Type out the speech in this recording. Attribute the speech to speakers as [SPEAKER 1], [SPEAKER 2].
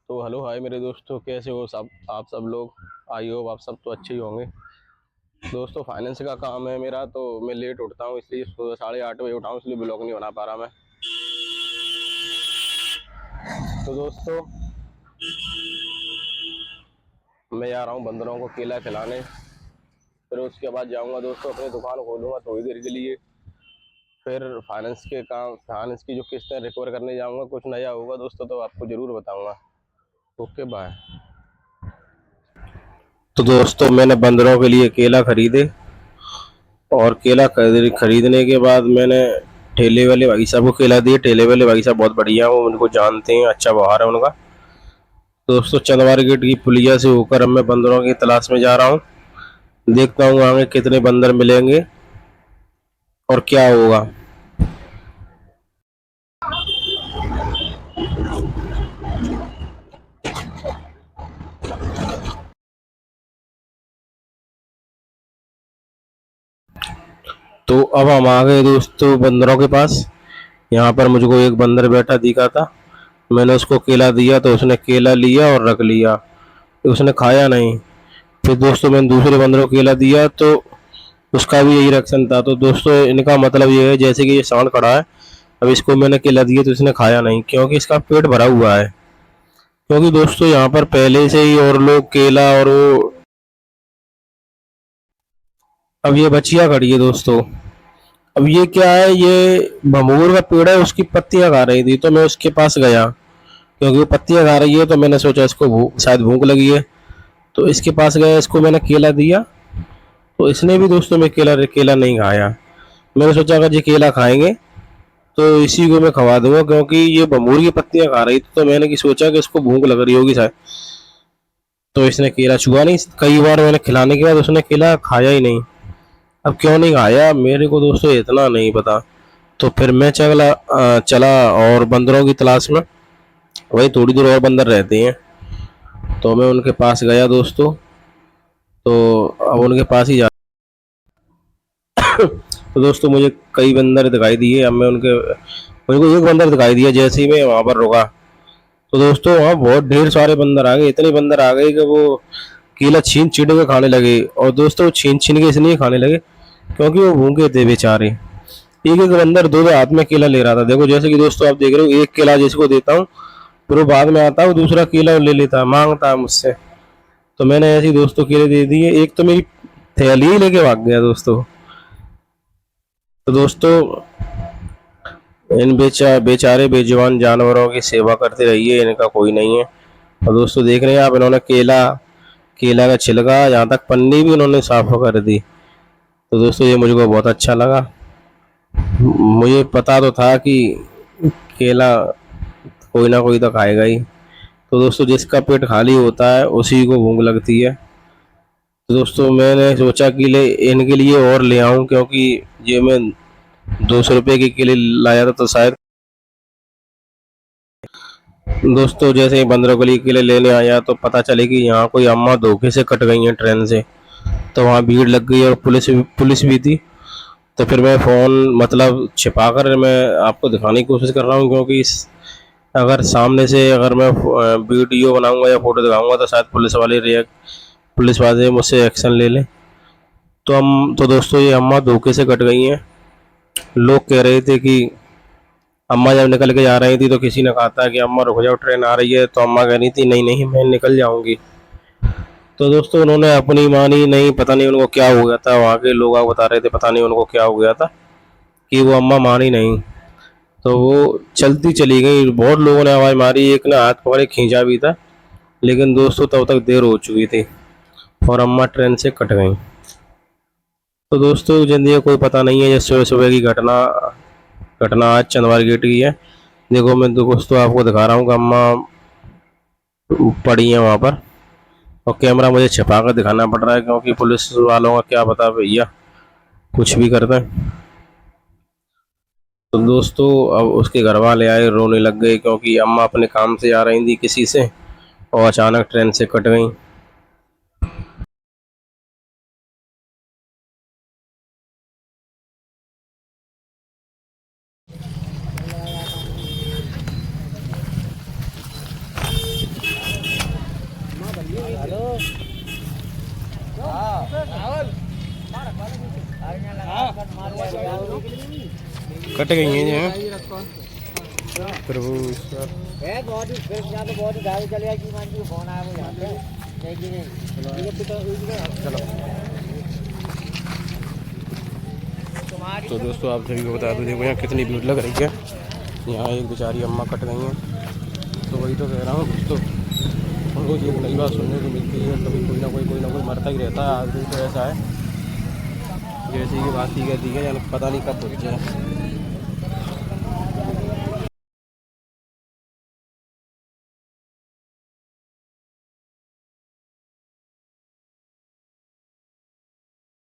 [SPEAKER 1] तो hello hi मेरे दोस्तों, कैसे हो सब आप सब लोग। आई होप आप सब तो अच्छे ही होंगे। दोस्तों फाइनेंस का काम है मेरा, तो मैं लेट उठता हूँ, इसलिए 8:30 बजे उठाऊँ, इसलिए ब्लॉग नहीं बना पा रहा मैं। तो दोस्तों मैं जा रहा हूँ बंदरों को केला खिलाने। फिर उसके बाद जाऊँगा दोस्तों, अपनी दुकान खोलूँगा थोड़ी देर के लिए। फिर फाइनेंस की जो किस्तें रिकवर करने जाऊँगा, कुछ नया होगा दोस्तों तो आपको ज़रूर बताऊँगा। Okay bye. तो दोस्तों मैंने बंदरों के लिए केला खरीदे, और केला खरीदने के बाद मैंने ठेले वाले भाई साहब को केला दिए। ठेले वाले भाई साहब बहुत बढ़िया, वो उनको जानते हैं, अच्छा व्यवहार है उनका। दोस्तों चंदवार गेट की पुलिया से होकर अब मैं बंदरों की तलाश में जा रहा हूँ। देखता हूँ आगे कितने बंदर मिलेंगे और क्या होगा। तो अब हम आ गए दोस्तों बंदरों के पास। यहाँ पर मुझको एक बंदर बैठा दिखा था, मैंने उसको केला दिया तो उसने केला लिया और रख लिया, उसने खाया नहीं। फिर दोस्तों मैंने दूसरे बंदरों को केला दिया तो उसका भी यही रिएक्शन था। तो दोस्तों इनका मतलब ये है, जैसे कि ये सांड खड़ा है, अब इसको मैंने केला दिया तो इसने खाया नहीं, क्योंकि इसका पेट भरा हुआ है। क्योंकि दोस्तों यहाँ पर पहले से ही और लोग केला और वो, अब ये बचिया खड़ी है दोस्तों। अब ये क्या है, ये भमूर का पेड़ है, उसकी पत्तियां खा रही थी, तो मैं उसके पास गया। क्योंकि वो पत्तियां खा रही है तो मैंने सोचा इसको शायद भूख लगी है, तो इसके पास गया, इसको मैंने केला दिया। तो इसने भी दोस्तों में केला केला नहीं खाया। मैंने सोचा अगर ये केला खाएंगे तो इसी को मैं खवा दूंगा, क्योंकि ये बमूर की पत्तियां खा रही थी, तो मैंने की सोचा कि इसको भूख लग रही होगी शायद। तो इसने केला छुआ नहीं, कई बार मैंने खिलाने के बाद उसने केला खाया ही नहीं। अब क्यों नहीं खाया मेरे को दोस्तों इतना नहीं पता। तो फिर मैं चला और बंदरों की तलाश में। वही थोड़ी दूर और बंदर रहते हैं, तो मैं उनके पास गया दोस्तों। तो अब उनके पास ही जा तो दोस्तों मुझे कई बंदर दिखाई दिए। अब मैं उनके मुझको एक बंदर दिखाई दिया जैसे ही मैं वहां पर रुका। तो दोस्तों वहाँ बहुत ढेर सारे बंदर आ गए, इतने बंदर आ गए कि वो केला छीन छीन के खाने लगे। और दोस्तों छीन छीन के इसलिए खाने लगे क्योंकि वो भूखे थे बेचारे। एक एक बंदर दो दो हाथ में केला ले रहा था। देखो जैसे कि दोस्तों आप देख रहे हो, एक केला जिसको देता हूँ फिर वो बाद में आता है, वो दूसरा केला ले लेता है, मांगता है मुझसे। तो मैंने ऐसे ही दोस्तों केले दे दिए, एक तो मेरी थैली ही लेके भाग गया दोस्तों। तो दोस्तों इन बेचारे बेजुबान जानवरों की सेवा करते रहिए, इनका कोई नहीं है। और दोस्तों देख रहे हैं आप, इन्होंने केला केला का छिलका यहाँ तक पन्नी भी इन्होंने साफ कर दी। तो दोस्तों ये मुझको बहुत अच्छा लगा। मुझे पता तो था कि केला कोई ना कोई तो खाएगा ही। तो दोस्तों जिसका पेट खाली होता है उसी को भूख लगती है। तो दोस्तों मैंने सोचा कि ले इनके लिए और ले आऊं, क्योंकि ये मैं 200 रुपये के केले लाया था, तो शायद दोस्तों जैसे ही बंदरों के लिए लेने आया तो पता चले कि यहाँ कोई अम्मा धोखे से कट गई हैं ट्रेन से। तो वहाँ भीड़ लग गई और पुलिस भी थी। तो फिर मैं फ़ोन मतलब छिपा कर मैं आपको दिखाने की कोशिश कर रहा हूँ, क्योंकि अगर सामने से अगर मैं वीडियो बनाऊंगा या फोटो दिखाऊंगा तो शायद पुलिस वाले मुझसे एक्शन ले लें। तो दोस्तों ये अम्मा धोखे से कट गई हैं। लोग कह रहे थे कि अम्मा जब निकल के जा रही थी तो किसी ने कहा था कि अम्मा रुक जाओ ट्रेन आ रही है, तो अम्मा कह रही थी नहीं नहीं मैं निकल जाऊंगी। तो दोस्तों उन्होंने अपनी मानी नहीं, पता नहीं उनको क्या हो गया था, वहाँ के लोग बता रहे थे पता नहीं उनको क्या हो गया था कि वो अम्मा मानी नहीं। तो वो चलती चली गई, बहुत लोगों ने आवाज़ मारी, एक ने हाथ पकड़े खींचा भी था, लेकिन दोस्तों तब तक देर हो चुकी थी और अम्मा ट्रेन से कट गई। तो दोस्तों जिंदगी का कोई पता नहीं है। ये सुबह सुबह की घटना घटना आज चंदवार गेट की है। देखो मैं दोस्तों आपको दिखा रहा हूँ कि अम्मा पड़ी है वहाँ पर, और कैमरा मुझे छिपा कर दिखाना पड़ रहा है, क्योंकि पुलिस वालों का क्या पता भैया कुछ भी करते हैं। तो दोस्तों अब उसके घर वाले आए, रोने लग गए, क्योंकि अम्मा अपने काम से आ रही थी किसी से और अचानक ट्रेन से कट गई। कट गई हैं ये प्रभु ईश्वर। चलो तो दोस्तों आप सभी को बता दूँ, देखो यहाँ कितनी भीड़ लग रही है। यहाँ एक बेचारी अम्मा कट गई हैं, तो वही तो कह रहा हूँ दोस्तों, रोज़ एक नई बात सुनने को मिलती है। कभी कोई ना कोई मरता ही रहता है। आज भी तो ऐसा है जैसे कि बात ही कहती है, यानी पता नहीं कब पहुँचे।